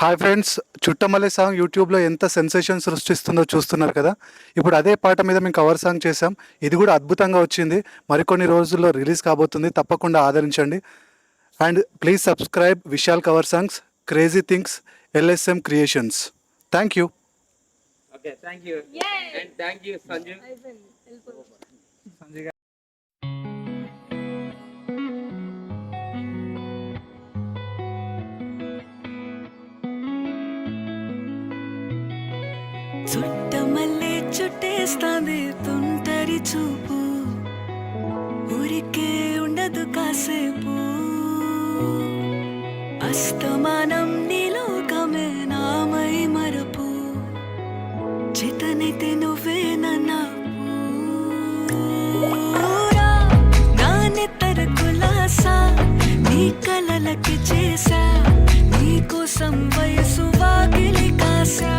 Hi friends, Chuttamalle song యూట్యూబ్లో ఎంత sensation సృష్టిస్తుందో చూస్తున్నారు కదా. ఇప్పుడు అదే పాట మీద మేము కవర్ సాంగ్ చేసాం. ఇది కూడా అద్భుతంగా వచ్చింది. మరికొన్ని రోజుల్లో రిలీజ్ కాబోతుంది. తప్పకుండా ఆదరించండి. And please subscribe Vishal cover songs, crazy things, LSM creations. Thank you. Okay, thank you. And thank you, Sanju. Sanju. Chuttamalle చుట్టేస్తాంది తుంటరి చూపు, ఊరికే ఉండదు కాసేపు. అస్తమానం నీలోకమే నామై మరపు, చేతనైతే నువ్వే నన్నా నా నెత్తర కులాసా, నీ కలలకి చేసా, నీ కోసం వయసు వాకిలి కాసా.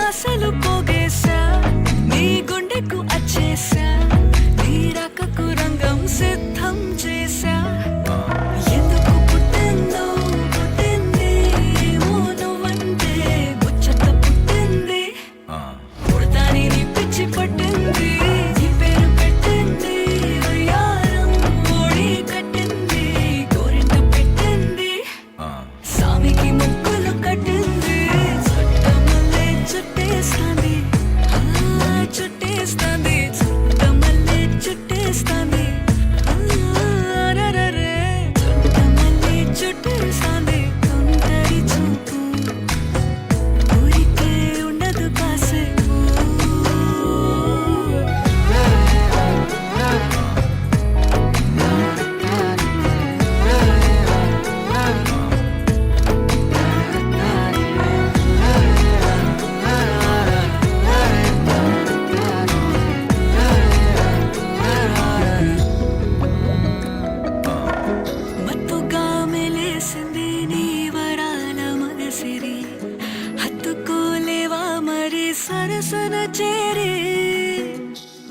అసలు పోగేశా, నీ గుండెకు అచ్చేసా, నీ రకకు రంగం సిద్ధం చేశా. ఎందుకు పుట్టిందో పుట్టింది, ఏమో నువ్వంటే ముచ్చట పుట్టింది. పుడతాని నీ పిచ్చి పట్టింది, నీ పేరు పెట్టింది, వయ్యారం ఓడి కట్టింది, గోరింట పెట్టింది, సామికి ముక్కులు కట్టింది. చుట్టేస్తాంది చుట్టేస్తాంది చుట్టమల్లె చుట్టేస్తాంది, చుట్టమల్లె చుట్టేస్తాంది తుంటరి చూపు, ఊరికే ఉండదు కాసేపు. సరసన చేరి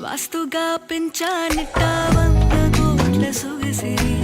వాస్తుగా పెంచానిట్ట 100 కోట్ల సొగసిరి.